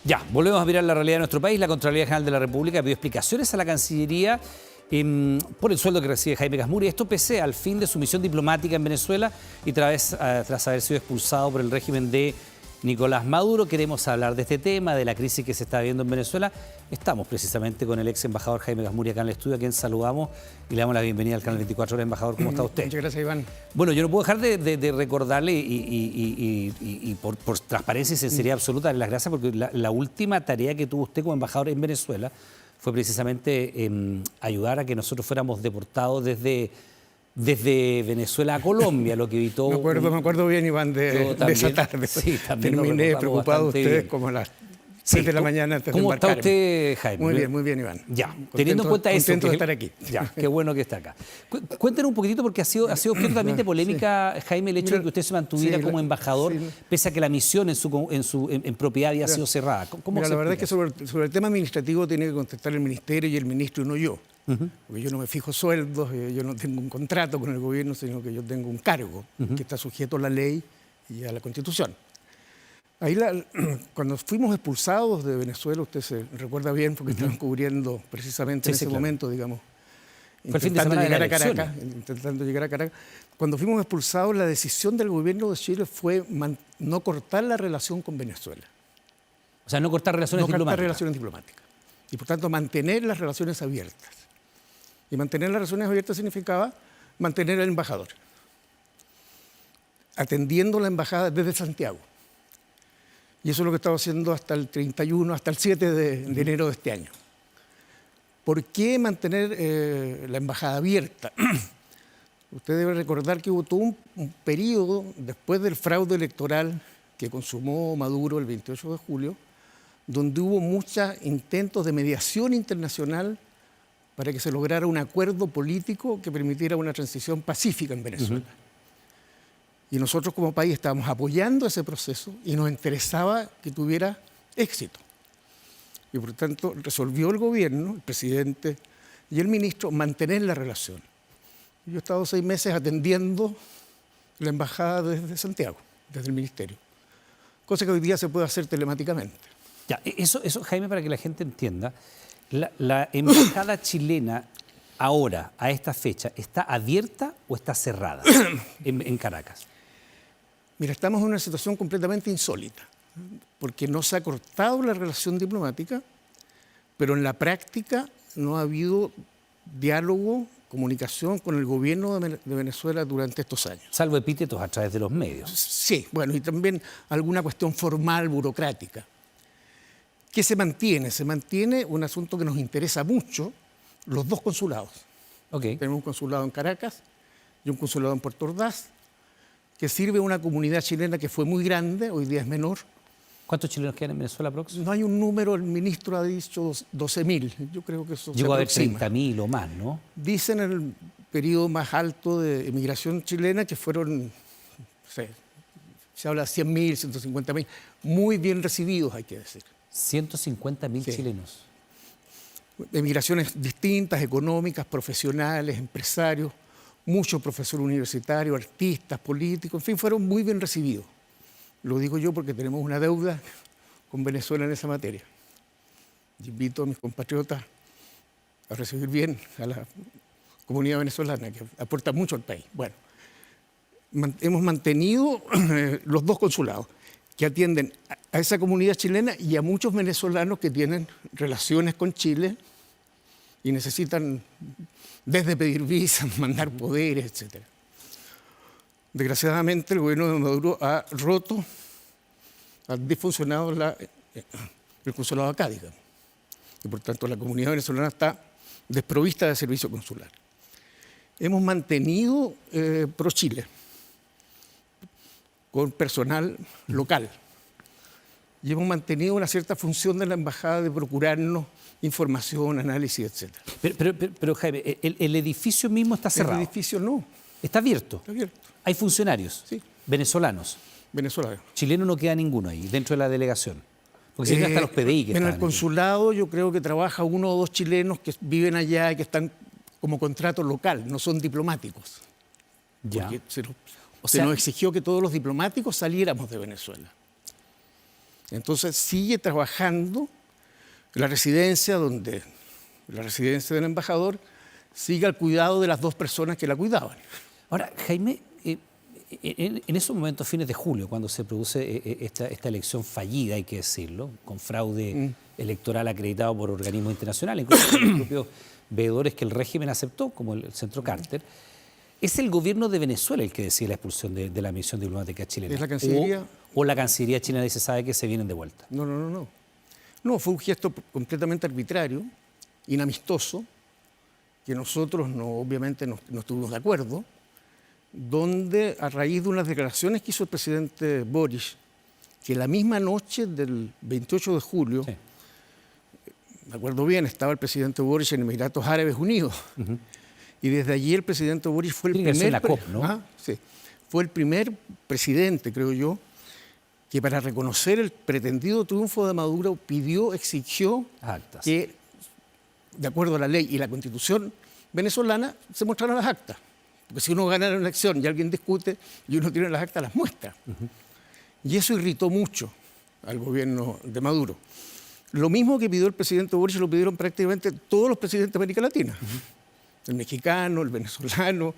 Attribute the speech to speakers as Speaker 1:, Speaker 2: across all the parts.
Speaker 1: Ya, volvemos a mirar la realidad de nuestro país. La Contraloría General de la República pidió explicaciones a la Cancillería por el sueldo que recibe Jaime Gazmuri. Esto pese al fin de su misión diplomática en Venezuela y tras haber sido expulsado por el régimen de Nicolás Maduro. Queremos hablar de este tema, de la crisis que se está viviendo en Venezuela. Estamos precisamente con el ex embajador Jaime Gazmuri acá en el estudio, a quien saludamos y le damos la bienvenida al canal 24 Horas. Embajador, ¿cómo está usted?
Speaker 2: Muchas gracias, Iván.
Speaker 1: Bueno, yo no puedo dejar de recordarle y por transparencia y sinceridad absoluta darle las gracias, porque la última tarea que tuvo usted como embajador en Venezuela fue precisamente ayudar a que nosotros fuéramos deportados desde Venezuela a Colombia, lo que evitó...
Speaker 2: Me acuerdo bien, Iván, de esa tarde.
Speaker 1: Sí, también
Speaker 2: terminé preocupado ustedes bien. Como a las 6 de la mañana antes de embarcarme.
Speaker 1: ¿Cómo está usted, Jaime?
Speaker 2: Muy bien, Iván.
Speaker 1: Ya,
Speaker 2: contento,
Speaker 1: teniendo en cuenta eso...
Speaker 2: Contento de estar aquí.
Speaker 1: Ya, qué bueno que está acá. Cuéntenos un poquitito, porque ha sido objeto también de polémica, sí. Jaime, el hecho de que usted se mantuviera como embajador, pese a que la misión en propiedad había sido cerrada. ¿Cómo
Speaker 2: la verdad es que sobre el tema administrativo tiene que contestar el ministerio y el ministro y no yo. Porque yo no me fijo sueldos, yo no tengo un contrato con el gobierno, sino que yo tengo un cargo que está sujeto a la ley y a la Constitución. Ahí cuando fuimos expulsados de Venezuela, usted se recuerda bien, porque estaban cubriendo precisamente en ese momento, digamos, intentando llegar a Caracas. Cuando fuimos expulsados, la decisión del gobierno de Chile fue no cortar la relación con Venezuela.
Speaker 1: O sea, no cortar relaciones diplomáticas. No cortar
Speaker 2: relaciones diplomáticas. Y por tanto, mantener las relaciones abiertas. Y mantener las relaciones abiertas significaba mantener al embajador, atendiendo la embajada desde Santiago. Y eso es lo que estaba haciendo hasta el 31, hasta el 7 de enero de este año. ¿Por qué mantener la embajada abierta? Usted debe recordar que hubo todo un periodo después del fraude electoral que consumó Maduro el 28 de julio, donde hubo muchos intentos de mediación internacional para que se lograra un acuerdo político que permitiera una transición pacífica en Venezuela. Y nosotros como país estábamos apoyando ese proceso y nos interesaba que tuviera éxito. Y por tanto resolvió el gobierno, el presidente y el ministro mantener la relación. Yo he estado 6 meses atendiendo la embajada desde Santiago, desde el ministerio, cosa que hoy día se puede hacer telemáticamente.
Speaker 1: Ya, eso, Jaime, para que la gente entienda, ¿la embajada chilena ahora, a esta fecha, está abierta o está cerrada en Caracas?
Speaker 2: Mira, estamos en una situación completamente insólita, porque no se ha cortado la relación diplomática, pero en la práctica no ha habido diálogo, comunicación con el gobierno de Venezuela durante estos años.
Speaker 1: Salvo epítetos a través de los medios.
Speaker 2: Sí, bueno, y también alguna cuestión formal, burocrática. ¿Qué se mantiene? Se mantiene un asunto que nos interesa mucho, los 2 consulados. Tenemos un consulado en Caracas y un consulado en Puerto Ordaz, que sirve a una comunidad chilena que fue muy grande, hoy día es menor.
Speaker 1: ¿Cuántos chilenos quedan en Venezuela próximo?
Speaker 2: No hay un número, el ministro ha dicho 12.000. Yo creo que eso
Speaker 1: llegó a haber 30.000 o más, ¿no?
Speaker 2: Dicen en el periodo más alto de emigración chilena que fueron, no sé, se habla de 100.000, 150.000, muy bien recibidos, hay que decir.
Speaker 1: 150.000 chilenos.
Speaker 2: Emigraciones distintas, económicas, profesionales, empresarios, muchos profesores universitarios, artistas, políticos, en fin, fueron muy bien recibidos. Lo digo yo porque tenemos una deuda con Venezuela en esa materia. Y invito a mis compatriotas a recibir bien a la comunidad venezolana, que aporta mucho al país. Bueno, hemos mantenido los 2 consulados que atienden a esa comunidad chilena y a muchos venezolanos que tienen relaciones con Chile y necesitan desde pedir visas, mandar poderes, etc. Desgraciadamente el gobierno de Maduro ha disfuncionado el consulado acá, digamos. Y por tanto la comunidad venezolana está desprovista de servicio consular. Hemos mantenido ProChile con personal local. Y hemos mantenido una cierta función de la embajada de procurarnos información, análisis, etc.
Speaker 1: Pero Jaime, el edificio mismo está cerrado.
Speaker 2: El edificio no.
Speaker 1: ¿Está abierto?
Speaker 2: Está abierto.
Speaker 1: ¿Hay funcionarios?
Speaker 2: Sí.
Speaker 1: ¿Venezolanos?
Speaker 2: Venezolanos.
Speaker 1: ¿Chileno no queda ninguno ahí, dentro de la delegación? Porque si hasta los PDI que
Speaker 2: en el consulado yo creo que trabaja 1 o 2 chilenos que viven allá y que están como contrato local, no son diplomáticos.
Speaker 1: Ya.
Speaker 2: Porque se nos exigió que todos los diplomáticos saliéramos de Venezuela. Entonces sigue trabajando la residencia del embajador sigue al cuidado de las dos personas que la cuidaban.
Speaker 1: Ahora, Jaime, en esos momentos, fines de julio, cuando se produce esta elección fallida, hay que decirlo, con fraude electoral acreditado por organismos internacionales, incluso por los propios veedores que el régimen aceptó, como el Centro Carter, ¿es el gobierno de Venezuela el que decide la expulsión de la misión diplomática chilena?
Speaker 2: ¿Es la Cancillería?
Speaker 1: ¿O la Cancillería chilena dice, sabe que se vienen de vuelta?
Speaker 2: No. No, fue un gesto completamente arbitrario, inamistoso, que nosotros obviamente no estuvimos de acuerdo, donde a raíz de unas declaraciones que hizo el presidente Boric, que la misma noche del 28 de julio,
Speaker 1: Sí.
Speaker 2: me acuerdo bien, estaba el presidente Boric en Emiratos Árabes Unidos, y desde allí el presidente Boric fue el
Speaker 1: Tiene que ser
Speaker 2: primer...
Speaker 1: la COP, ¿no?
Speaker 2: Sí, fue el primer presidente, creo yo, que para reconocer el pretendido triunfo de Maduro exigió
Speaker 1: Actas.
Speaker 2: que, de acuerdo a la ley y la Constitución venezolana, se mostraran las actas. Porque si uno gana la elección y alguien discute y uno tiene las actas, las muestra. Y eso irritó mucho al gobierno de Maduro. Lo mismo que pidió el presidente Boric lo pidieron prácticamente todos los presidentes de América Latina. El mexicano, el venezolano,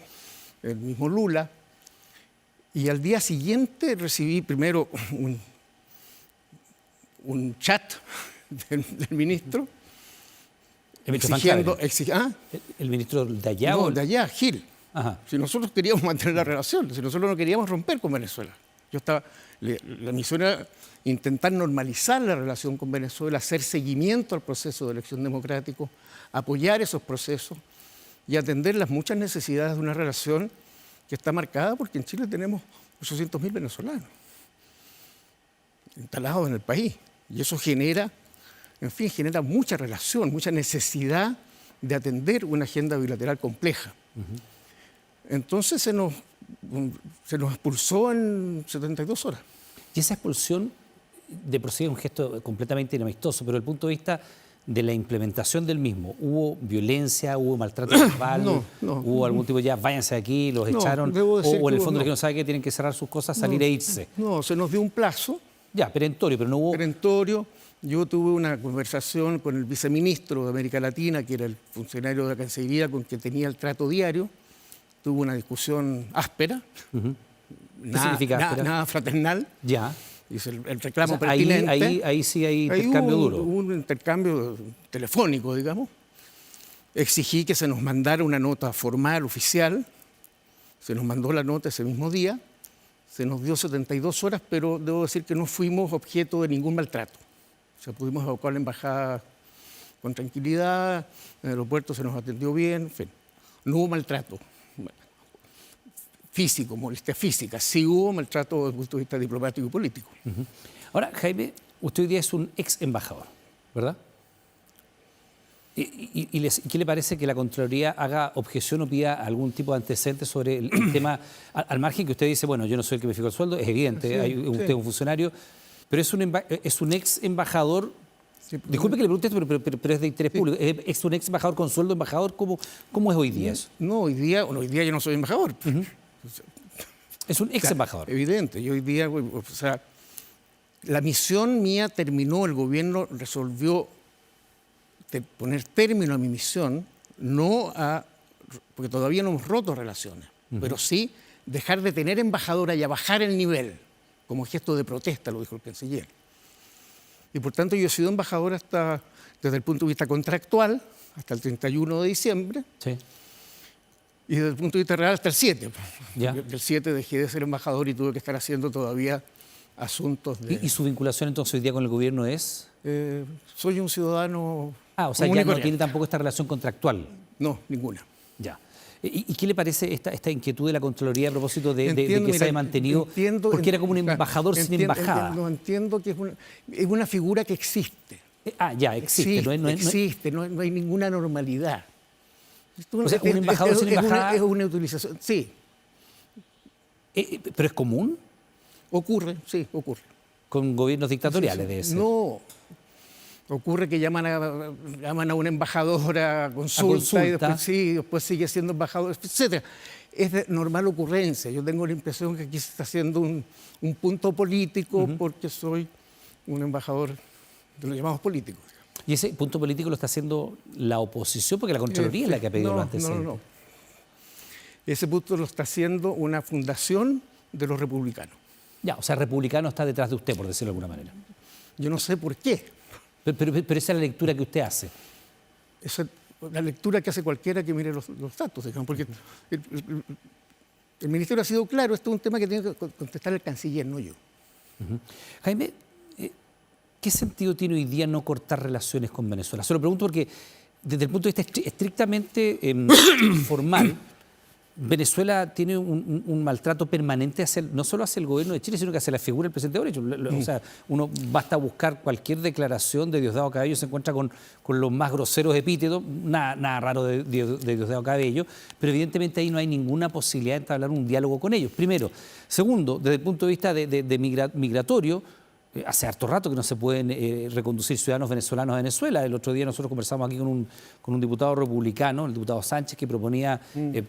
Speaker 2: el mismo Lula. Y al día siguiente recibí primero un chat del ministro
Speaker 1: El ministro
Speaker 2: exigiendo...
Speaker 1: Fanfare. ¿El ministro de allá?
Speaker 2: No,
Speaker 1: o
Speaker 2: de allá, Gil.
Speaker 1: Ajá.
Speaker 2: Si nosotros queríamos mantener la relación, si nosotros no queríamos romper con Venezuela. La misión era intentar normalizar la relación con Venezuela, hacer seguimiento al proceso de elección democrático, apoyar esos procesos y atender las muchas necesidades de una relación que está marcada porque en Chile tenemos 800.000 venezolanos instalados en el país. Y eso genera mucha relación, mucha necesidad de atender una agenda bilateral compleja. Entonces se nos expulsó en 72 horas.
Speaker 1: Y esa expulsión de por sí es un gesto completamente inamistoso, pero desde el punto de vista de la implementación del mismo, ¿hubo violencia, hubo maltrato verbal, hubo algún tipo de ya váyanse de aquí, los echaron, o en el fondo que no sabe que tienen que cerrar sus cosas, salir e irse?
Speaker 2: No, se nos dio un plazo.
Speaker 1: Ya, perentorio, pero no hubo...
Speaker 2: Perentorio. Yo tuve una conversación con el viceministro de América Latina, que era el funcionario de la Cancillería con quien tenía el trato diario. Tuve una discusión áspera,
Speaker 1: ¿Qué significa áspera?
Speaker 2: nada fraternal.
Speaker 1: Ya.
Speaker 2: Dice el reclamo
Speaker 1: O sea,
Speaker 2: pertinente.
Speaker 1: ahí sí hay intercambio duro.
Speaker 2: Hubo un intercambio telefónico, digamos. Exigí que se nos mandara una nota formal, oficial. Se nos mandó la nota ese mismo día. Se nos dio 72 horas, pero debo decir que no fuimos objeto de ningún maltrato. O sea, pudimos evacuar la embajada con tranquilidad, en el aeropuerto se nos atendió bien, en fin. No hubo maltrato físico, molestia física. Sí hubo maltrato desde el punto de vista diplomático y político.
Speaker 1: Ahora, Jaime, usted hoy día es un ex embajador, ¿verdad? ¿Qué le parece que la Contraloría haga objeción o pida algún tipo de antecedente sobre el tema, al margen que usted dice, bueno, yo no soy el que me fijó el sueldo, es evidente, usted es un funcionario, pero es un ex embajador, disculpe que le pregunte esto, pero es de interés público, ¿es un ex embajador con sueldo embajador? ¿Cómo es hoy día eso?
Speaker 2: No, hoy día yo no soy embajador.
Speaker 1: Es un ex embajador.
Speaker 2: Evidente, yo hoy día, o sea, la misión mía terminó, el gobierno resolvió poner término a mi misión, porque todavía no hemos roto relaciones, pero sí dejar de tener embajadora y a bajar el nivel, como gesto de protesta, lo dijo el canciller. Y por tanto yo he sido embajador desde el punto de vista contractual, hasta el 31 de diciembre,
Speaker 1: Sí.
Speaker 2: y desde el punto de vista real hasta el 7.
Speaker 1: Ya.
Speaker 2: Del 7 dejé de ser embajador y tuve que estar haciendo todavía asuntos de...
Speaker 1: ¿Y su vinculación entonces hoy día con el gobierno es?
Speaker 2: Soy un ciudadano...
Speaker 1: O sea, ya no tiene tampoco esta relación contractual.
Speaker 2: No, ninguna.
Speaker 1: Ya. ¿Y qué le parece esta inquietud de la Contraloría a propósito de que se haya mantenido? Porque era como un embajador sin embajada.
Speaker 2: Entiendo que es una figura que existe.
Speaker 1: Ya, existe.
Speaker 2: Existe, no hay ninguna normalidad.
Speaker 1: O sea, un embajador sin embajada...
Speaker 2: Es una utilización, sí.
Speaker 1: ¿Pero es común?
Speaker 2: Ocurre, sí, ocurre.
Speaker 1: ¿Con gobiernos dictatoriales de ese?
Speaker 2: No. Ocurre que llaman a una embajadora a consulta y después sigue siendo embajador, etc. Es de normal ocurrencia. Yo tengo la impresión que aquí se está haciendo un punto político porque soy un embajador de los llamados políticos.
Speaker 1: ¿Y ese punto político lo está haciendo la oposición? Porque la Contraloría es la que ha pedido los antecedentes.
Speaker 2: No. Ese punto lo está haciendo una fundación de los republicanos.
Speaker 1: Ya, o sea, Republicano está detrás de usted, por decirlo de alguna manera.
Speaker 2: Yo no sé por qué.
Speaker 1: Pero esa es la lectura que usted hace.
Speaker 2: Esa es la lectura que hace cualquiera que mire los datos, digamos, porque el ministerio ha sido claro, esto es un tema que tiene que contestar el canciller, no yo.
Speaker 1: Jaime, ¿qué sentido tiene hoy día no cortar relaciones con Venezuela? Se lo pregunto porque desde el punto de vista estrictamente formal, Venezuela tiene un maltrato permanente no solo hacia el gobierno de Chile, sino que hacia la figura del presidente Boric. O sea, uno basta buscar cualquier declaración de Diosdado Cabello, se encuentra con los más groseros epítetos, nada raro de Diosdado Cabello, pero evidentemente ahí no hay ninguna posibilidad de entablar un diálogo con ellos, primero. Segundo, desde el punto de vista migratorio, hace harto rato que no se pueden reconducir ciudadanos venezolanos a Venezuela. El otro día nosotros conversamos aquí con un diputado republicano, el diputado Sánchez, que proponía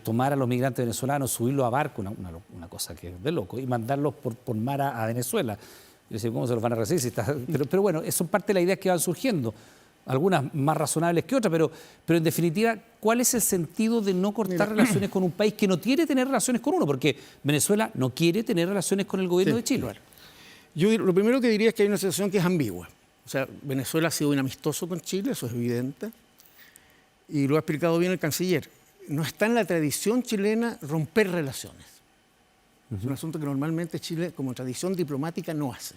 Speaker 1: tomar a los migrantes venezolanos, subirlos a barco, una cosa que es de loco, y mandarlos por mar a Venezuela. Y decía, ¿cómo se los van a recibir? Si está? Pero bueno, son parte de las ideas que van surgiendo, algunas más razonables que otras, pero en definitiva, ¿cuál es el sentido de no cortar relaciones con un país que no quiere tener relaciones con uno? Porque Venezuela no quiere tener relaciones con el gobierno de Chile.
Speaker 2: Claro. Yo lo primero que diría es que hay una situación que es ambigua. O sea, Venezuela ha sido inamistoso con Chile, eso es evidente, y lo ha explicado bien el canciller. No está en la tradición chilena romper relaciones. Es un asunto que normalmente Chile, como tradición diplomática, no hace.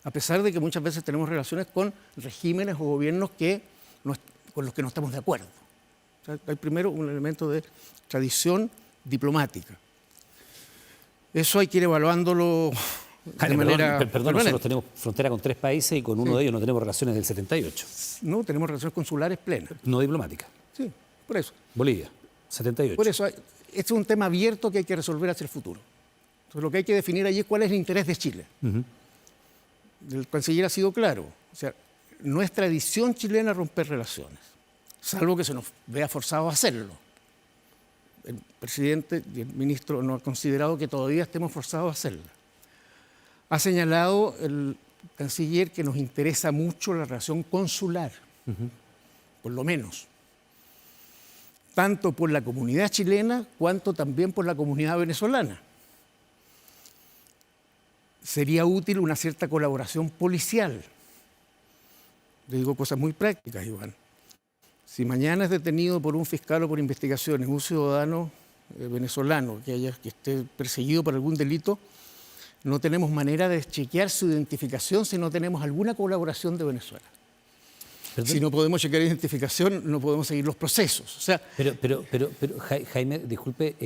Speaker 2: A pesar de que muchas veces tenemos relaciones con regímenes o gobiernos con los que no estamos de acuerdo. O sea, hay primero un elemento de tradición diplomática. Eso hay que ir evaluándolo.
Speaker 1: Perdón, nosotros tenemos frontera con 3 países y con uno de ellos no tenemos relaciones del 78.
Speaker 2: No, tenemos relaciones consulares plenas.
Speaker 1: No diplomáticas.
Speaker 2: Sí, por eso.
Speaker 1: Bolivia, 78.
Speaker 2: Por eso, este es un tema abierto que hay que resolver hacia el futuro. Entonces, lo que hay que definir allí es cuál es el interés de Chile. El canciller ha sido claro. O sea, no es tradición chilena romper relaciones, salvo que se nos vea forzado a hacerlo. El presidente y el ministro no han considerado que todavía estemos forzados a hacerlo. Ha señalado el canciller que nos interesa mucho la relación consular, por lo menos, tanto por la comunidad chilena cuanto también por la comunidad venezolana. Sería útil una cierta colaboración policial. Le digo cosas muy prácticas, Iván. Si mañana es detenido por un fiscal o por investigaciones un ciudadano venezolano que esté perseguido por algún delito, no tenemos manera de chequear su identificación si no tenemos alguna colaboración de Venezuela. ¿Perdón? Si no podemos chequear identificación, no podemos seguir los procesos. O sea,
Speaker 1: pero Jaime, disculpe,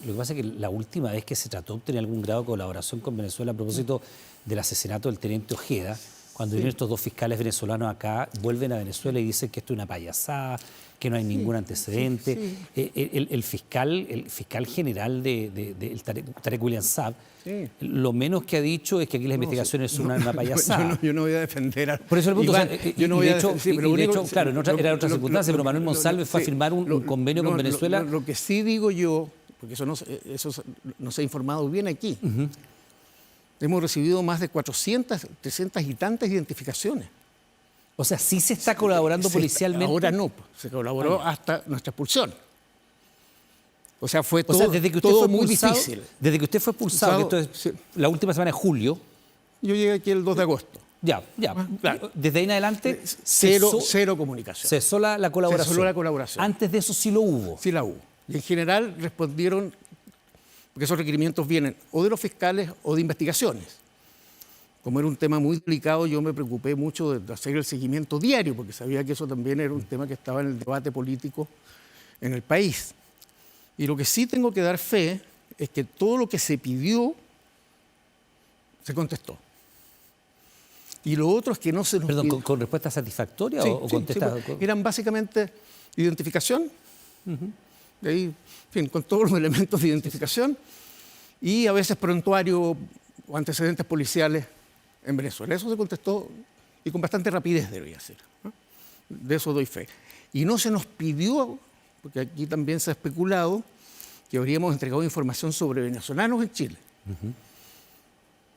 Speaker 1: lo que pasa es que la última vez que se trató de obtener algún grado de colaboración con Venezuela a propósito del asesinato del teniente Ojeda, cuando vienen estos 2 fiscales venezolanos acá, vuelven a Venezuela y dicen que esto es una payasada, que no hay ningún antecedente. El fiscal general de Tarek William Saab, lo menos que ha dicho es que aquí las investigaciones son una payasada.
Speaker 2: Yo no voy a defender a...
Speaker 1: Por eso el punto,
Speaker 2: Iván, yo no voy a defender...
Speaker 1: de hecho, claro, era otra circunstancia, pero Manuel Monsalve fue a firmar un convenio con Venezuela.
Speaker 2: Lo que sí digo yo, porque eso no se ha informado bien aquí, hemos recibido más de 400, 300 y tantas identificaciones.
Speaker 1: O sea, sí se está colaborando policialmente.
Speaker 2: Ahora no, se colaboró hasta nuestra expulsión. O sea, fue todo,
Speaker 1: desde que usted
Speaker 2: todo
Speaker 1: fue
Speaker 2: muy
Speaker 1: expulsado,
Speaker 2: difícil.
Speaker 1: Desde que usted fue expulsado, que esto es la última semana de julio.
Speaker 2: Yo llegué aquí el 2 de agosto.
Speaker 1: Ya. Claro. Desde ahí en adelante...
Speaker 2: Cero comunicación.
Speaker 1: Cesó la colaboración.
Speaker 2: Cesó la colaboración.
Speaker 1: Antes de eso sí lo hubo.
Speaker 2: Sí la hubo. Y en general respondieron, porque esos requerimientos vienen o de los fiscales o de investigaciones. Como era un tema muy delicado, yo me preocupé mucho de hacer el seguimiento diario, porque sabía que eso también era un tema que estaba en el debate político en el país. Y lo que sí tengo que dar fe es que todo lo que se pidió se contestó. Y lo otro es que no se nos
Speaker 1: Perdón, ¿con respuesta satisfactoria o contesta?
Speaker 2: Sí, eran básicamente identificación, de ahí, en fin, con todos los elementos de identificación, y a veces prontuario o antecedentes policiales en Venezuela. Eso se contestó y con bastante rapidez debería ser, ¿no? De eso doy fe. Y no se nos pidió, porque aquí también se ha especulado, que habríamos entregado información sobre venezolanos en Chile.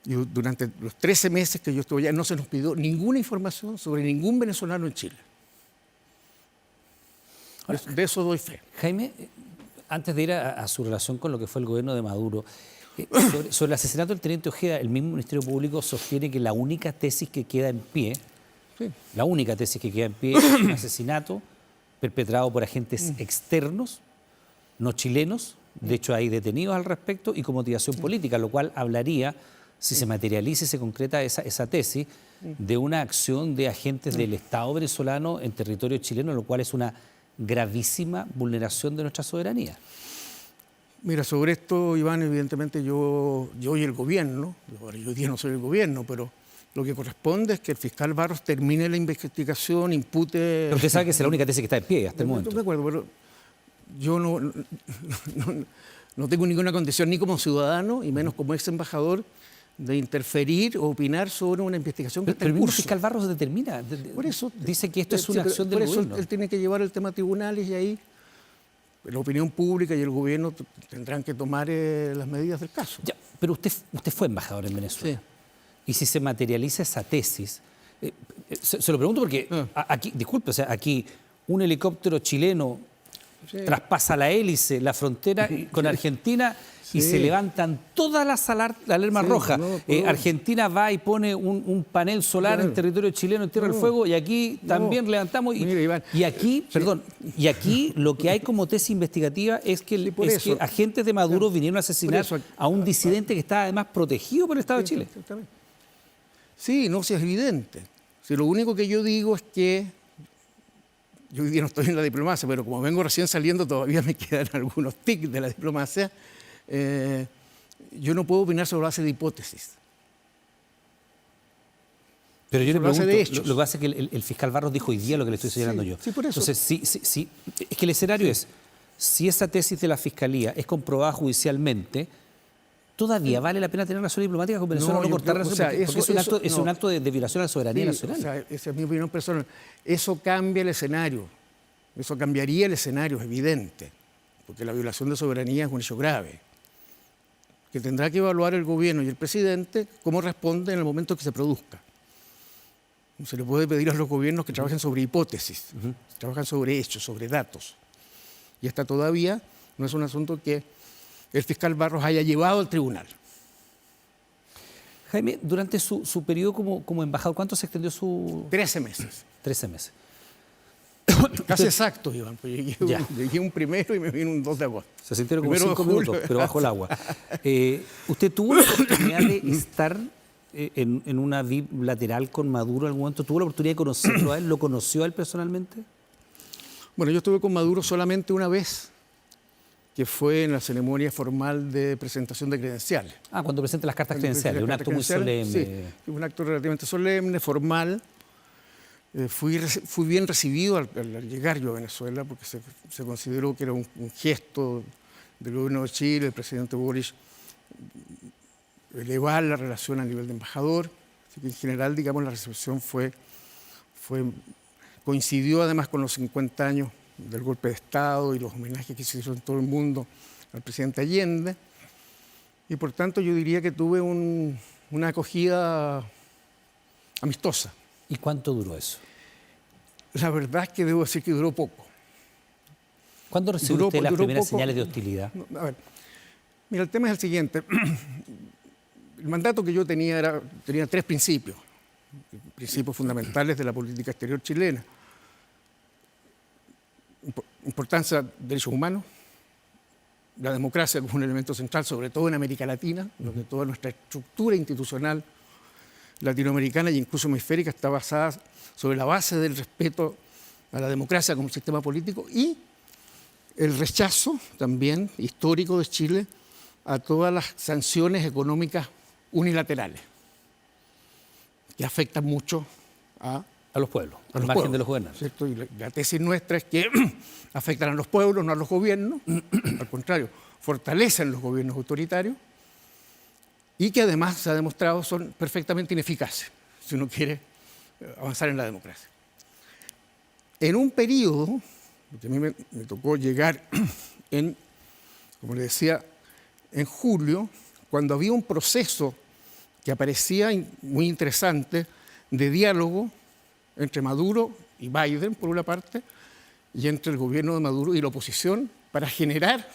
Speaker 2: Y durante los 13 meses que yo estuve allá no se nos pidió ninguna información sobre ningún venezolano en Chile. De eso doy fe.
Speaker 1: Jaime, antes de ir a su relación con lo que fue el gobierno de Maduro, sobre el asesinato del teniente Ojeda, el mismo Ministerio Público sostiene que la única tesis que queda en pie,
Speaker 2: Sí.
Speaker 1: la única tesis que queda en pie es un asesinato perpetrado por agentes externos, no chilenos. De hecho, hay detenidos al respecto y con motivación política, lo cual hablaría, si se materializa y se concreta esa tesis, de una acción de agentes del Estado venezolano en territorio chileno, lo cual es una gravísima vulneración de nuestra soberanía.
Speaker 2: Mira, sobre esto, Iván, evidentemente yo y el gobierno, yo hoy día no soy el gobierno, pero lo que corresponde es que el fiscal Barros termine la investigación, impute...
Speaker 1: Pero usted sabe que esa es la única tesis que está en pie hasta el momento.
Speaker 2: No me acuerdo, pero yo no tengo ninguna condición ni como ciudadano y menos como ex embajador de interferir o opinar sobre una investigación que está
Speaker 1: Pero
Speaker 2: en
Speaker 1: el mismo
Speaker 2: curso.
Speaker 1: fiscal Barros determina,
Speaker 2: Por eso,
Speaker 1: dice que esto es una
Speaker 2: pero
Speaker 1: acción
Speaker 2: por
Speaker 1: del
Speaker 2: eso
Speaker 1: gobierno.
Speaker 2: él tiene que llevar el tema a tribunales y ahí la opinión pública y el gobierno tendrán que tomar las medidas del caso.
Speaker 1: Ya, pero usted fue embajador en Venezuela.
Speaker 2: Sí.
Speaker 1: Y si se materializa esa tesis, se lo pregunto porque aquí, disculpe, o sea, aquí un helicóptero chileno
Speaker 2: Sí.
Speaker 1: traspasa la hélice, la frontera con Argentina y
Speaker 2: Sí.
Speaker 1: se levantan todas las alarmas
Speaker 2: Sí,
Speaker 1: rojas.
Speaker 2: no,
Speaker 1: Argentina va y pone un panel solar
Speaker 2: Claro.
Speaker 1: en territorio chileno en Tierra del
Speaker 2: No.
Speaker 1: Fuego y aquí también levantamos.
Speaker 2: Mira, Iván,
Speaker 1: Y aquí, perdón, y aquí lo que hay como tesis investigativa es que,
Speaker 2: por eso.
Speaker 1: agentes de Maduro vinieron a asesinar
Speaker 2: Por eso.
Speaker 1: a un disidente que estaba además protegido por el Estado de Chile.
Speaker 2: Exactamente. Sí, no, sí es evidente. Si lo único que yo digo es que yo hoy día no estoy en la diplomacia, pero como vengo recién saliendo todavía me quedan algunos tics de la diplomacia. Yo no puedo opinar sobre base de hipótesis.
Speaker 1: Pero yo le
Speaker 2: Sobre base
Speaker 1: pregunto,
Speaker 2: de hechos.
Speaker 1: lo que pasa es que el fiscal Barros dijo hoy día lo que le estoy señalando yo.
Speaker 2: sí, por eso.
Speaker 1: Entonces, sí, es que el escenario es, si esa tesis de la Fiscalía es comprobada judicialmente, todavía vale la pena tener relación diplomática con Venezuela, no,
Speaker 2: yo
Speaker 1: cortar
Speaker 2: creo-
Speaker 1: relación,
Speaker 2: o sea,
Speaker 1: porque es un acto de violación a la soberanía
Speaker 2: Sí,
Speaker 1: nacional.
Speaker 2: o sea, esa es mi opinión personal. Eso cambia el escenario. Eso cambiaría el escenario, es evidente. Porque la violación de soberanía es un hecho grave. Que tendrá que evaluar el gobierno y el presidente cómo responde en el momento que se produzca. No se le puede pedir a los gobiernos que trabajen sobre hipótesis, trabajan sobre hechos, sobre datos. Y hasta todavía no es un asunto que el fiscal Barros haya llevado al tribunal.
Speaker 1: Jaime, durante su periodo como embajador, ¿cuánto se extendió su...?
Speaker 2: 13 meses.
Speaker 1: 13 meses.
Speaker 2: Casi exacto, Iván. Pues
Speaker 1: Ya.
Speaker 2: llegué un 1 y me vine un 2 de agosto.
Speaker 1: Se sintieron como
Speaker 2: 1 de
Speaker 1: 5
Speaker 2: julio.
Speaker 1: minutos, pero bajo el agua. ¿Usted tuvo la oportunidad de estar en una bilateral con Maduro en algún momento? ¿Tuvo la oportunidad de conocerlo a él? ¿Lo conoció a él personalmente?
Speaker 2: Bueno, yo estuve con Maduro solamente una vez, que fue en la ceremonia formal de presentación de credenciales.
Speaker 1: Ah, cuando presenta las cartas credenciales, un acto muy solemne.
Speaker 2: Sí, un acto relativamente solemne, formal. Fui bien recibido al llegar yo a Venezuela, porque se consideró que era un gesto del gobierno de Chile, el presidente Boric, elevar la relación a nivel de embajador. Así que en general, digamos, la recepción coincidió además con los 50 años del golpe de Estado y los homenajes que se hicieron en todo el mundo al presidente Allende. Y por tanto yo diría que tuve una acogida amistosa.
Speaker 1: ¿Y cuánto duró eso?
Speaker 2: La verdad es que debo decir que duró poco.
Speaker 1: ¿Cuándo recibió usted las primeras
Speaker 2: poco.
Speaker 1: señales de hostilidad?
Speaker 2: No, a ver, mira, el tema es el siguiente. El mandato que yo tenía tenía 3 principios, principios fundamentales de la política exterior chilena. Importancia de derechos humanos, la democracia como un elemento central, sobre todo en América Latina, donde toda nuestra estructura institucional latinoamericana e incluso hemisférica está basada sobre la base del respeto a la democracia como sistema político y el rechazo también histórico de Chile a todas las sanciones económicas unilaterales que afectan mucho a
Speaker 1: los pueblos, al
Speaker 2: los
Speaker 1: margen
Speaker 2: pueblos,
Speaker 1: de los gobernantes.
Speaker 2: ¿cierto? Y la tesis nuestra es que afectan a los pueblos, no a los gobiernos, al contrario, fortalecen los gobiernos autoritarios y que además se ha demostrado son perfectamente ineficaces si uno quiere avanzar en la democracia. En un periodo, porque a mí me tocó llegar como le decía, en julio, cuando había un proceso que aparecía muy interesante de diálogo entre Maduro y Biden, por una parte, y entre el gobierno de Maduro y la oposición, para generar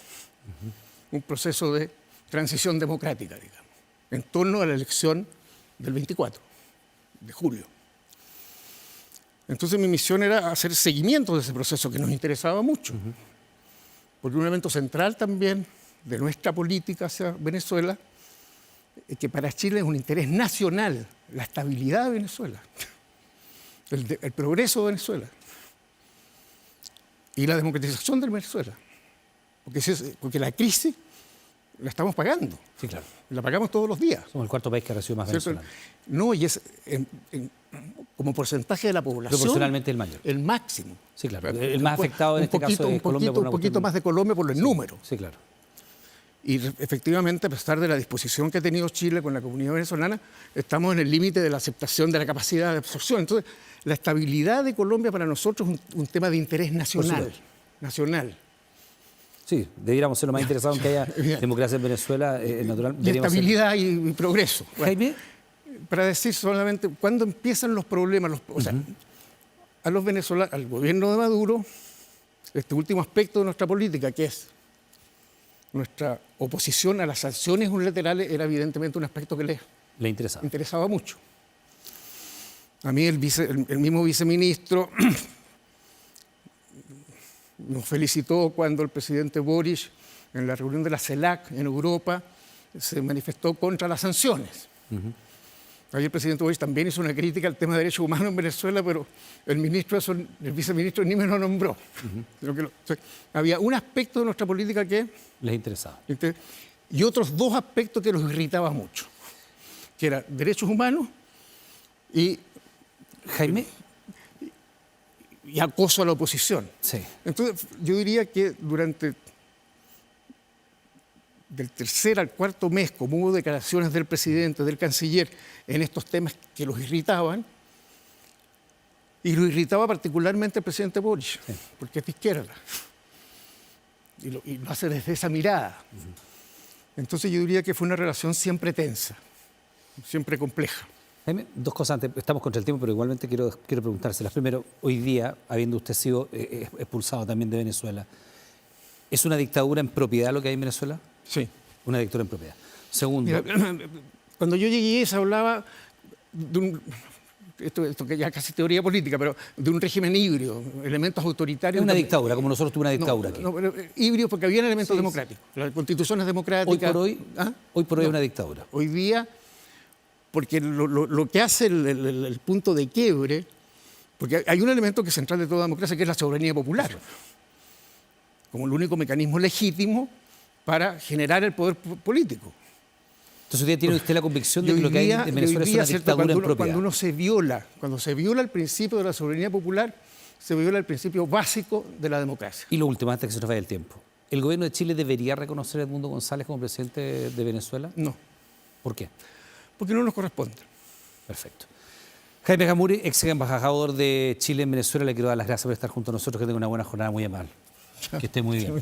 Speaker 2: un proceso de transición democrática, digamos, en torno a la elección del 24 de julio. Entonces mi misión era hacer seguimiento de ese proceso que nos interesaba mucho, porque un elemento central también de nuestra política hacia Venezuela es que para Chile es un interés nacional la estabilidad de Venezuela, el progreso de Venezuela y la democratización de Venezuela, porque la crisis la estamos pagando.
Speaker 1: Sí, claro.
Speaker 2: La pagamos todos los días.
Speaker 1: Somos el cuarto país que recibe más venezolanos.
Speaker 2: No, y es como porcentaje de la población.
Speaker 1: Proporcionalmente el mayor.
Speaker 2: El máximo.
Speaker 1: Sí, claro. El más afectado en este caso es Colombia.
Speaker 2: Un poquito más de Colombia por el número.
Speaker 1: Sí, claro.
Speaker 2: Y efectivamente, a pesar de la disposición que ha tenido Chile con la comunidad venezolana, estamos en el límite de la aceptación de la capacidad de absorción. Entonces, la estabilidad de Colombia para nosotros es un tema de interés nacional.
Speaker 1: Sí, debiéramos ser lo más interesados en que haya democracia en Venezuela, natural.
Speaker 2: Y estabilidad y progreso.
Speaker 1: Jaime.
Speaker 2: Para decir solamente, ¿cuándo empiezan los problemas? O sea, a los venezolanos, al gobierno de Maduro, este último aspecto de nuestra política, que es nuestra oposición a las sanciones unilaterales, era evidentemente un aspecto que
Speaker 1: le interesaba
Speaker 2: mucho. A mí el mismo viceministro nos felicitó cuando el presidente Boric, en la reunión de la CELAC en Europa, se manifestó contra las sanciones. Ahí el presidente Boric también hizo una crítica al tema de derechos humanos en Venezuela, pero el viceministro ni me lo nombró. Había un aspecto de nuestra política que
Speaker 1: les interesaba.
Speaker 2: Y otros dos aspectos que los irritaba mucho, que eran derechos humanos y
Speaker 1: Jaime.
Speaker 2: Y acoso a la oposición.
Speaker 1: Sí.
Speaker 2: Entonces, yo diría que del tercer al cuarto mes, como hubo declaraciones del presidente, del canciller, en estos temas que los irritaban, y lo irritaba particularmente el presidente Boric, porque es de izquierda, y lo hace desde esa mirada. Entonces yo diría que fue una relación siempre tensa, siempre compleja.
Speaker 1: Jaime, dos cosas antes, estamos contra el tiempo, pero igualmente quiero preguntárselas. Primero, hoy día, habiendo usted sido expulsado también de Venezuela, ¿es una dictadura en propiedad lo que hay en Venezuela?
Speaker 2: Sí.
Speaker 1: Una dictadura en propiedad. Segundo...
Speaker 2: Mira, cuando yo llegué se hablaba de esto que ya casi teoría política, pero de un régimen híbrido, elementos autoritarios.
Speaker 1: Es una dictadura, como nosotros tuvimos una dictadura aquí.
Speaker 2: No, pero híbrido porque había elementos democráticos. La constitución es democrática.
Speaker 1: Hoy por hoy es una dictadura.
Speaker 2: Hoy día, porque lo que hace el punto de quiebre, porque hay un elemento que es central de toda democracia, que es la soberanía popular, como el único mecanismo legítimo para generar el poder político.
Speaker 1: Entonces, ¿hoy día tiene usted la convicción de que lo que hay en Venezuela es una dictadura en propiedad?
Speaker 2: Cuando se viola el principio de la soberanía popular, se viola el principio básico de la democracia.
Speaker 1: Y lo último, antes que se nos vaya el tiempo. ¿El gobierno de Chile debería reconocer a Edmundo González como presidente de Venezuela?
Speaker 2: No.
Speaker 1: ¿Por qué?
Speaker 2: Porque no nos corresponde.
Speaker 1: Perfecto. Jaime Camuri, ex embajador de Chile en Venezuela, le quiero dar las gracias por estar junto a nosotros, que tenga una buena jornada, muy amable. Que esté muy bien.